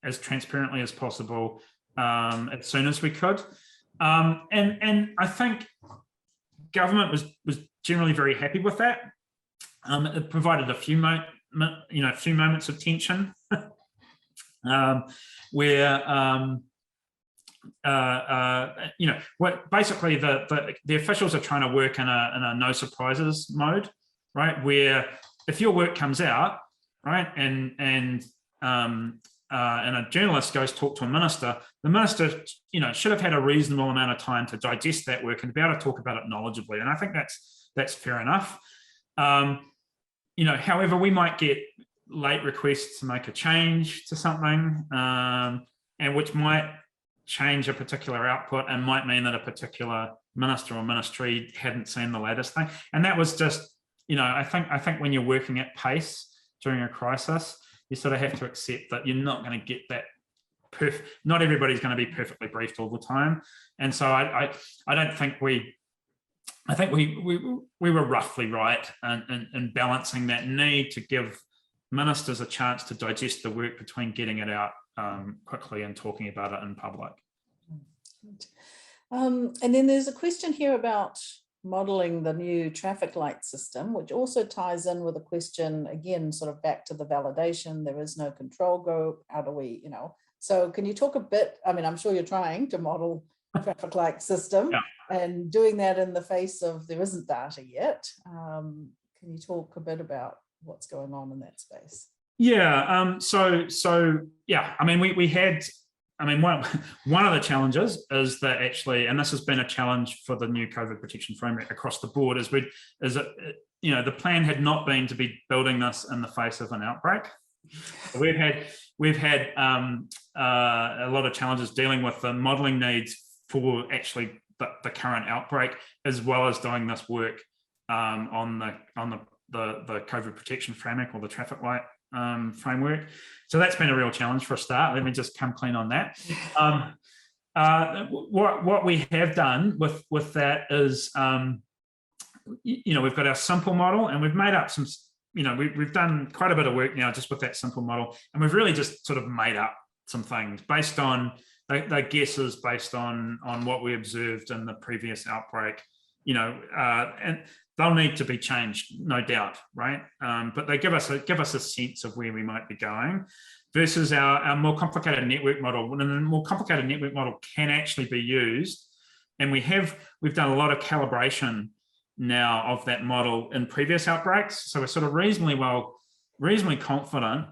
as transparently as possible, as soon as we could, and I think government was generally very happy with that. It provided a few moments of tension, where what basically the officials are trying to work in a no surprises mode, right? Where if your work comes out, right, and a journalist goes talk to a minister, the minister, should have had a reasonable amount of time to digest that work and be able to talk about it knowledgeably. And I think that's fair enough. however, we might get late requests to make a change to something, and which might change a particular output and might mean that a particular minister or ministry hadn't seen the latest thing. And that was just, I think when you're working at pace during a crisis, you sort of have to accept that you're not going to get that perfect. Not everybody's going to be perfectly briefed all the time. And so I don't think I think we were roughly right in balancing that need to give ministers a chance to digest the work between getting it out quickly and talking about it in public. And then there's a question here about modeling the new traffic light system, which also ties in with a question, again, sort of back to the validation. There is no control group. How do we, so can you talk a bit, I'm sure you're trying to model traffic light system, yeah, and doing that in the face of there isn't data yet. Can you talk a bit about what's going on in that space? Yeah, so yeah, we had, one of the challenges is that actually, and this has been a challenge for the new COVID protection framework across the board, is the plan had not been to be building this in the face of an outbreak. We've had a lot of challenges dealing with the modelling needs for actually the current outbreak, as well as doing this work on the COVID protection framework, or the traffic light framework. So that's been a real challenge for a start. Let me just come clean on that. What we have done with that is, we've got our simple model, and we've made up some, we've done quite a bit of work now just with that simple model, and we've really just sort of made up some things based on the guesses based on what we observed in the previous outbreak, and they'll need to be changed, no doubt, right? But they give us a sense of where we might be going, versus our more complicated network model. And the more complicated network model can actually be used, and we've done a lot of calibration now of that model in previous outbreaks. So we're sort of reasonably confident,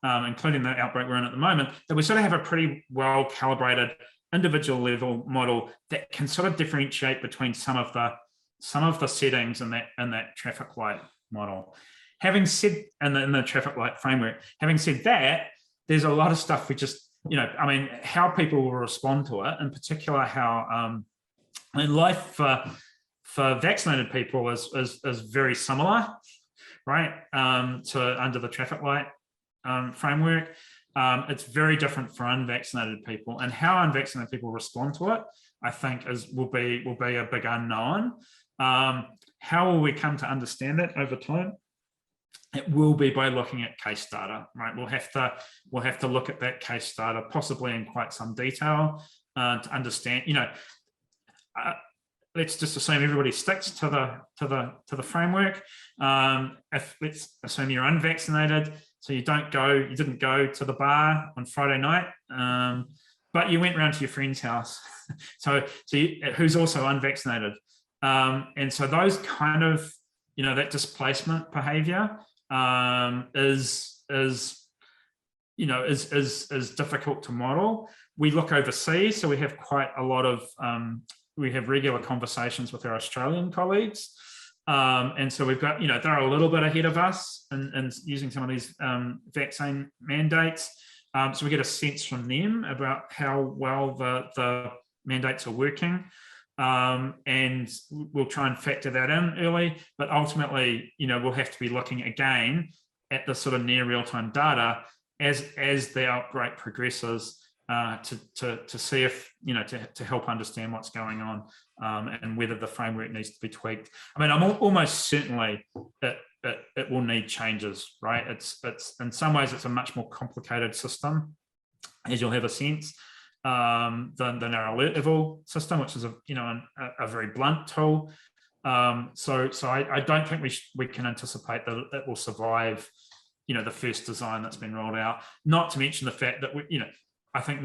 including the outbreak we're in at the moment, that we sort of have a pretty well calibrated individual level model that can sort of differentiate between some of the settings in that traffic light model. Having said, in the traffic light framework, having said that, there's a lot of stuff we just, how people will respond to it, in particular how life for vaccinated people is very similar, right, to under the traffic light framework. It's very different for unvaccinated people, and how unvaccinated people respond to it, I think, will be a big unknown. How will we come to understand that over time? It will be by looking at case data, right? We'll have to look at that case data, possibly in quite some detail, to understand. Let's just assume everybody sticks to the framework. Let's assume you're unvaccinated, so you didn't go to the bar on Friday night, but you went round to your friend's house, who's also unvaccinated, and so those kind of, that displacement behaviour is difficult to model. We look overseas, so we have quite a lot of we have regular conversations with our Australian colleagues, and so we've got, they're a little bit ahead of us in using some of these vaccine mandates, so we get a sense from them about how well the mandates are working. And we'll try and factor that in early, but ultimately, we'll have to be looking again at the sort of near real-time data as the outbreak progresses, to see if, to help understand what's going on, and whether the framework needs to be tweaked. I'm almost certainly it will need changes, right? It's in some ways it's a much more complicated system, as you'll have a sense, than our alert level system, which is a very blunt tool. So I don't think we can anticipate that it will survive, the first design that's been rolled out. Not to mention the fact that I think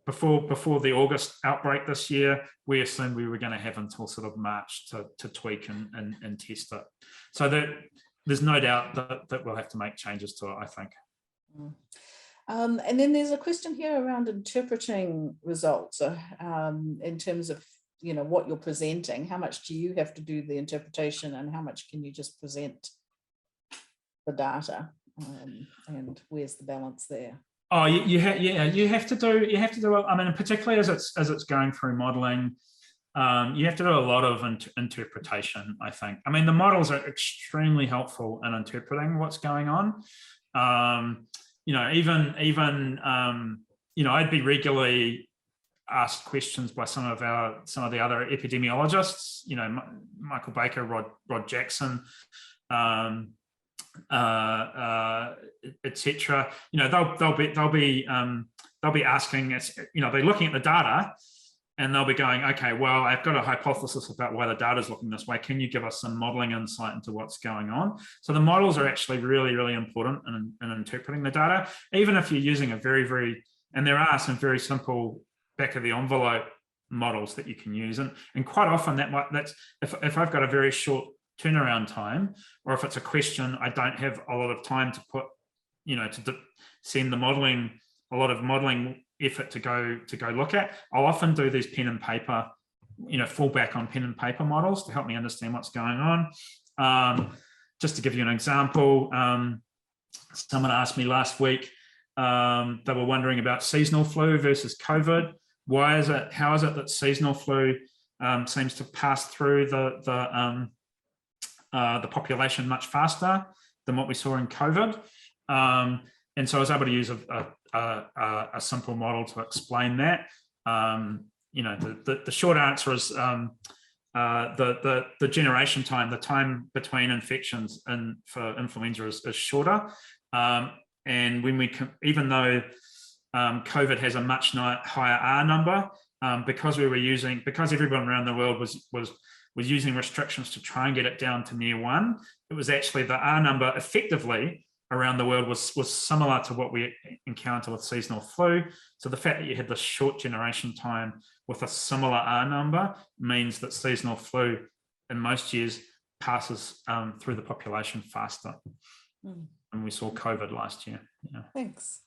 before the August outbreak this year, we assumed we were going to have until sort of March to tweak and test it. So that there's no doubt that we'll have to make changes to it, I think. And then there's a question here around interpreting results, in terms of, what you're presenting. How much do you have to do the interpretation, and how much can you just present? the data, and where's the balance there? Oh, you have to do. I mean, particularly as it's going through modeling, you have to do a lot of interpretation, I think. I mean, the models are extremely helpful in interpreting what's going on. You know, even you know, I'd be regularly asked questions by some of the other epidemiologists. You know, Michael Baker, Rod Jackson, etc. You know, they'll be asking us. You know, they're looking at the data, and they'll be going, okay, well, I've got a hypothesis about why the data is looking this way. Can you give us some modeling insight into what's going on? So the models are actually really, really important in interpreting the data, even if you're using a very, and there are some very simple back of the envelope models that you can use. And quite often that's if I've got a very short turnaround time, or if it's a question I don't have a lot of time to put, you know, to send the modeling, a lot of modeling effort to go look at, I'll often do these pen and paper, you know, fall back on pen and paper models to help me understand what's going on. Just to give you an example, someone asked me last week, they were wondering about seasonal flu versus COVID. How is it that seasonal flu seems to pass through the population much faster than what we saw in COVID? And so I was able to use a simple model to explain that. You know, the short answer is the generation time, the time between infections and for influenza is shorter. And when even though COVID has a much higher R number, because everyone around the world was using restrictions to try and get it down to near 1, it was actually the R number effectively around the world was similar to what we encounter with seasonal flu. So the fact that you had this short generation time with a similar R number means that seasonal flu in most years passes through the population faster. And we saw COVID last year. Yeah. Thanks.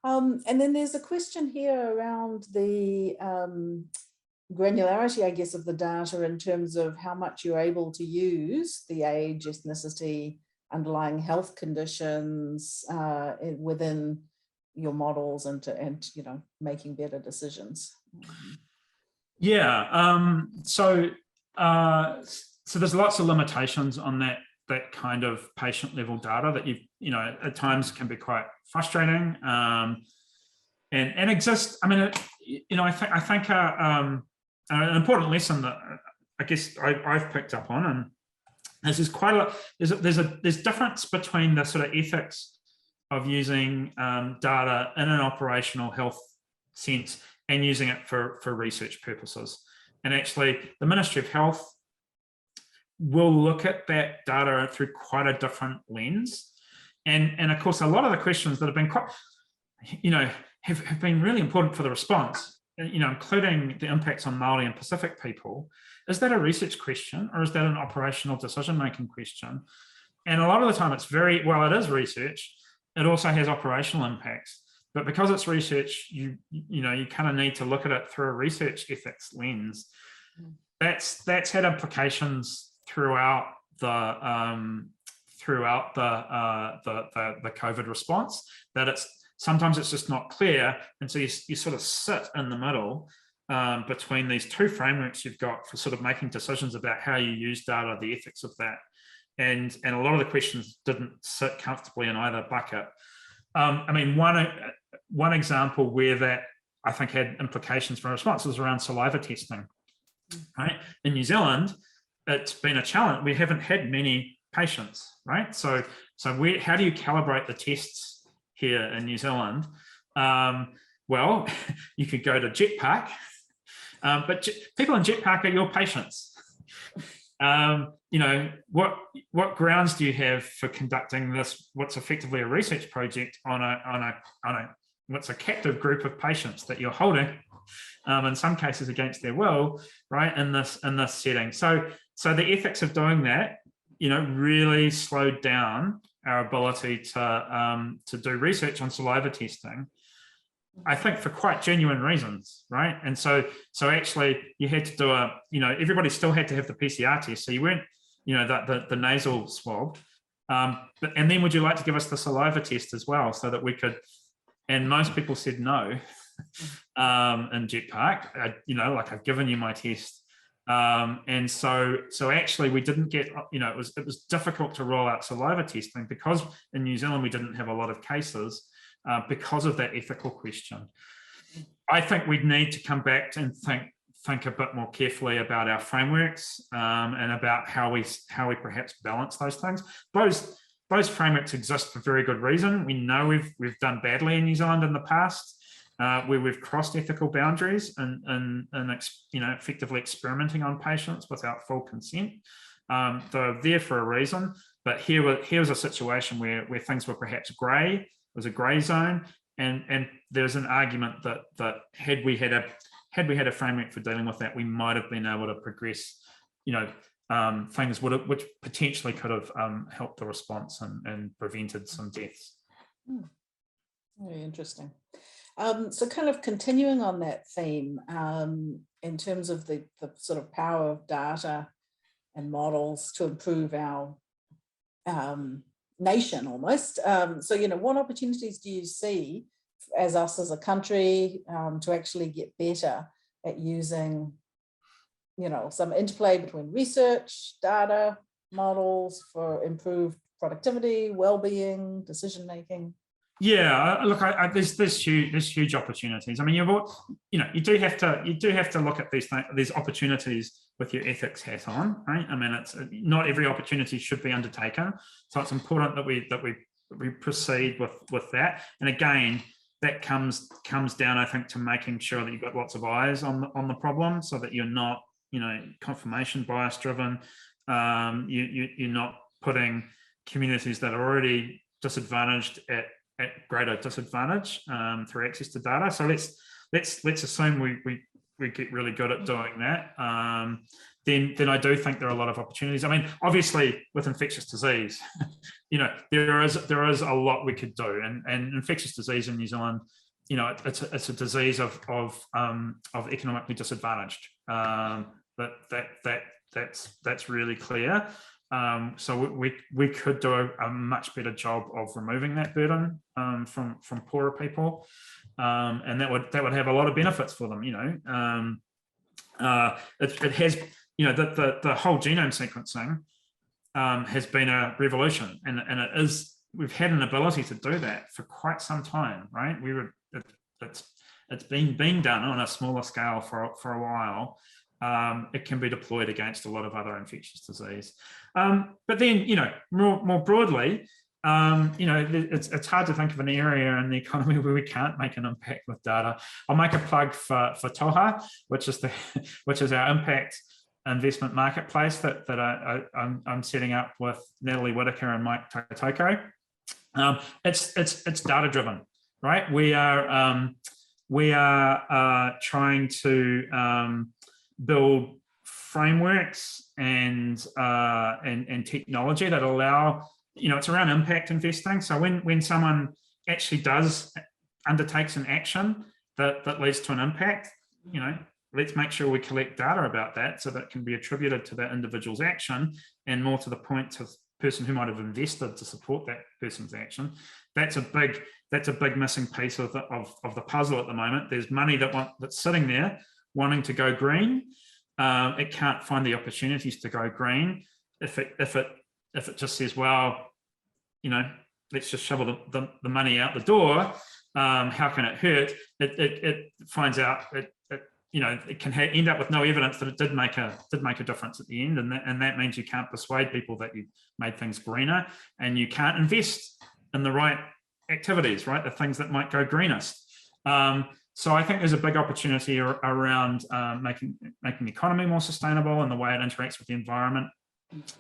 And then there's a question here around the granularity, I guess, of the data in terms of how much you're able to use the age, ethnicity, underlying health conditions within your models and you know, making better decisions. Yeah. So there's lots of limitations on that kind of patient level data that you know at times can be quite frustrating and exist. I mean, you know, I think an important lesson that I guess I've picked up on, and this is quite a lot. There's difference between the sort of ethics of using data in an operational health sense and using it for research purposes. And actually, the Ministry of Health will look at that data through quite a different lens. And of course, a lot of the questions that have been quite, you know, have been really important for the response, you know, including the impacts on Māori and Pacific people. Is that a research question or is that an operational decision-making question? And a lot of the time it's it is research. It also has operational impacts. But because it's research, you kind of need to look at it through a research ethics lens. That's had implications throughout the COVID response, that sometimes it's just not clear, and so you sort of sit in the middle between these two frameworks you've got for sort of making decisions about how you use data, the ethics of that, and a lot of the questions didn't sit comfortably in either bucket. I mean, one example where that I think had implications for response was around saliva testing. Right, in New Zealand, it's been a challenge. We haven't had many patients, right? So how do you calibrate the tests here in New Zealand? Well, you could go to Jetpark, but people in Jetpark are your patients. You know, what grounds do you have for conducting this, what's effectively a research project on what's a captive group of patients that you're holding, in some cases against their will, right, in this setting. So the ethics of doing that, you know, really slowed down our ability to do research on saliva testing, I think, for quite genuine reasons, right? And so actually you had to do everybody still had to have the PCR test. So you weren't, you know, the nasal swab, And then would you like to give us the saliva test as well, so that we could, and most people said no in Jet Park, like I've given you my test. And so actually we didn't get, it was difficult to roll out saliva testing because in New Zealand we didn't have a lot of cases because of that ethical question. I think we'd need to come back and think a bit more carefully about our frameworks and about how we perhaps balance those things. Those frameworks exist for very good reason. We know we've done badly in New Zealand in the past, where we've crossed ethical boundaries and effectively experimenting on patients without full consent. They're there for a reason, but here was a situation where things were perhaps grey. It was a grey zone, and there's an argument that had we had a framework for dealing with that, we might have been able to progress, things which potentially could have helped the response and prevented some deaths. Very interesting. So kind of continuing on that theme, in terms of the sort of power of data and models to improve our nation almost. So, what opportunities do you see as us as a country to actually get better at using, some interplay between research, data, models for improved productivity, well-being, decision-making? Yeah, look, there's huge opportunities. I mean, you do have to look at these opportunities with your ethics hat on, right? I mean, it's not every opportunity should be undertaken, so it's important that we proceed with that. And again, that comes down, I think, to making sure that you've got lots of eyes on the problem, so that you're not, confirmation bias driven. You're not putting communities that are already disadvantaged at greater disadvantage through access to data. So let's assume we get really good at doing that. Then I do think there are a lot of opportunities. I mean, obviously with infectious disease, there is a lot we could do, and infectious disease in New Zealand, it's a disease of economically disadvantaged. That's really clear. So we could do a much better job of removing that burden from poorer people, and that would have a lot of benefits for them. It has, the whole genome sequencing has been a revolution, and it is. We've had an ability to do that for quite some time, right? It's been being done on a smaller scale for a while. It can be deployed against a lot of other infectious disease. But then, more broadly, it's hard to think of an area in the economy where we can't make an impact with data. I'll make a plug for Toha, which is our impact investment marketplace that I'm setting up with Natalie Whitaker and Mike Tokotoko. It's data driven, right? We are trying to build frameworks and technology that allow, it's around impact investing. So when someone actually undertakes an action that leads to an impact, let's make sure we collect data about that so that it can be attributed to that individual's action, and more to the point, to the person who might have invested to support that person's action. That's a big missing piece of the puzzle at the moment. There's money that's sitting there wanting to go green. It can't find the opportunities to go green if it just says, well, let's just shovel the money out the door. How can it hurt? It finds out it can end up with no evidence that it did make a difference at the end, and that means you can't persuade people that you made things greener, and you can't invest in the right activities, right? The things that might go greenest. So I think there's a big opportunity around making the economy more sustainable and the way it interacts with the environment,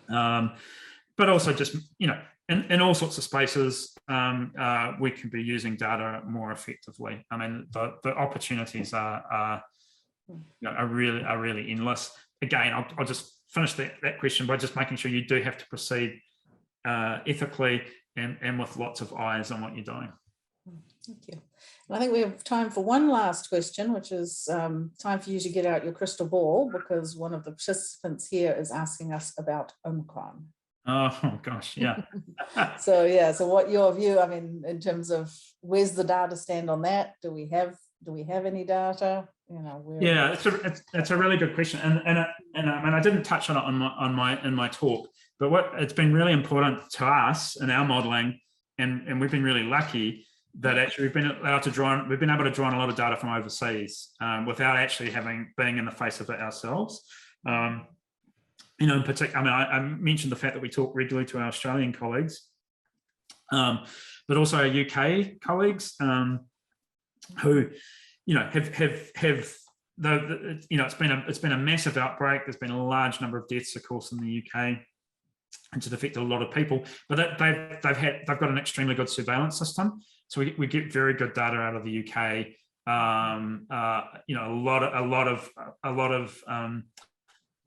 but also just in all sorts of spaces we can be using data more effectively. I mean, the opportunities are really endless. Again, I'll just finish that question by just making sure you do have to proceed ethically and with lots of eyes on what you're doing. Thank you. And I think we have time for one last question, which is time for you to get out your crystal ball, because one of the participants here is asking us about Omicron. Oh gosh, yeah. So yeah, so what your view, I mean, in terms of where's the data stand on that? Do we have any data? You know, Yeah, it's a really good question, and I mean, I didn't touch on it in my talk, but what it's been really important to us in our modelling, and we've been really lucky that actually we've been able to draw on a lot of data from overseas without actually being in the face of it ourselves. You know, in particular, I mean, I mentioned the fact that we talk regularly to our Australian colleagues, but also our UK colleagues who, you know, have you know, it's been a massive outbreak. There's been a large number of deaths, of course, in the UK, which has affected a lot of people. But they've got an extremely good surveillance system, so we get very good data out of the UK. You know, a lot of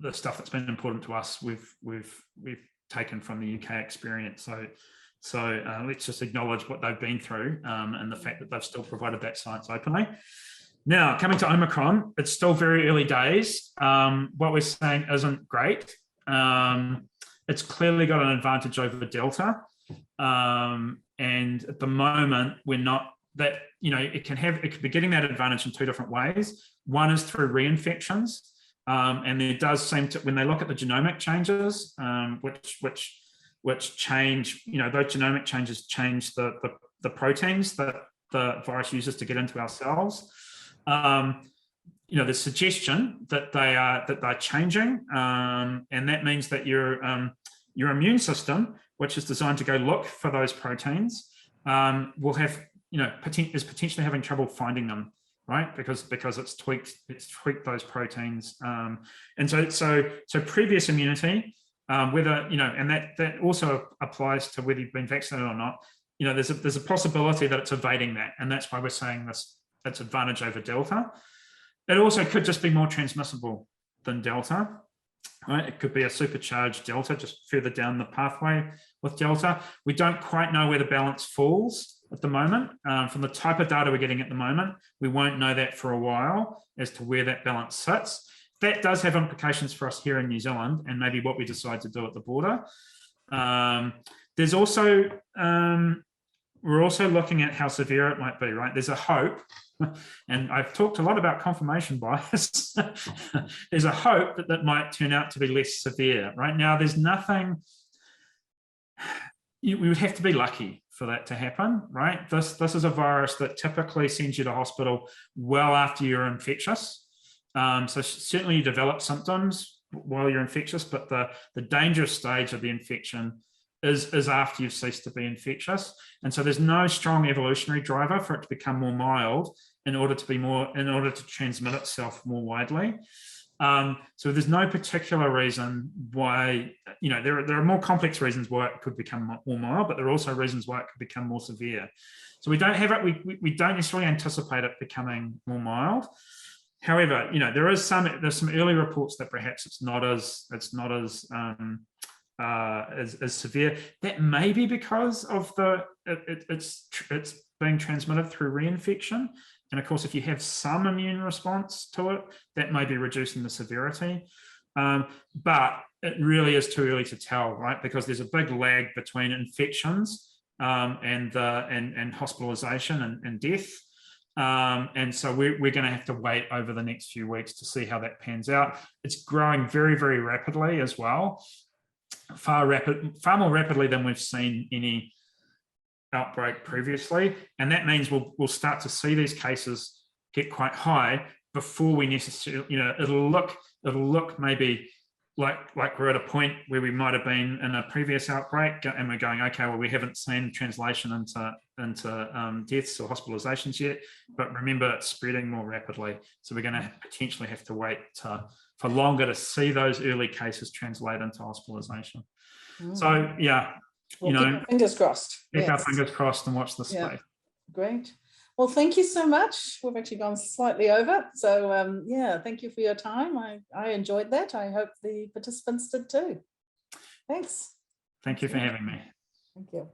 the stuff that's been important to us, we've taken from the UK experience. So let's just acknowledge what they've been through and the fact that they've still provided that science openly. Now, coming to Omicron, it's still very early days. What we're saying isn't great. It's clearly got an advantage over Delta. And at the moment, we're not that, you know, it could be getting that advantage in two different ways. One is through reinfections. And there does seem to, when they look at the genomic changes, which change, you know, those genomic changes change the proteins that the virus uses to get into our cells. You know, the suggestion that they're changing, and that means that your immune system, which is designed to go look for those proteins, will have, you know, is potentially having trouble finding them, right? Because it's tweaked those proteins, and so previous immunity, whether, you know, and that also applies to whether you've been vaccinated or not. You know, there's a possibility that it's evading that, and that's why we're saying it's advantage over Delta. It also could just be more transmissible than Delta, right? It could be a supercharged Delta just further down the pathway with Delta. We don't quite know where the balance falls at the moment. From the type of data we're getting at the moment, we won't know that for a while as to where that balance sits. That does have implications for us here in New Zealand and maybe what we decide to do at the border. There's also, we're also looking at how severe it might be, right? There's a hope, and I've talked a lot about confirmation bias. There's a hope that might turn out to be less severe. Right now, there's nothing, we would have to be lucky for that to happen, right? This is a virus that typically sends you to hospital well after you're infectious. So certainly you develop symptoms while you're infectious, but the dangerous stage of the infection is after you've ceased to be infectious. And so there's no strong evolutionary driver for it to become more mild in order to transmit itself more widely. So there's no particular reason why, you know, there are more complex reasons why it could become more mild, but there are also reasons why it could become more severe. So we don't have it, we don't necessarily anticipate it becoming more mild. However, you know, there's some early reports that perhaps it's not as severe. That may be because of it's being transmitted through reinfection. And of course, if you have some immune response to it, that may be reducing the severity. But it really is too early to tell, right? Because there's a big lag between infections and hospitalization and death. And so we're going to have to wait over the next few weeks to see how that pans out. It's growing very, very rapidly as well. Far more rapidly than we've seen any outbreak previously, and that means we'll start to see these cases get quite high before we necessarily, you know, it'll look maybe like we're at a point where we might have been in a previous outbreak, and we're going, okay, well, we haven't seen translation into deaths or hospitalizations yet, but remember, it's spreading more rapidly, so we're going to potentially have to wait for longer to see those early cases translate into hospitalization. So yeah, well, you know, keep our fingers crossed. Keep our fingers crossed and watch this space. Great. Well, thank you so much. We've actually gone slightly over. So yeah, thank you for your time. I enjoyed that. I hope the participants did too. Thanks. Thank you for having me. Thank you.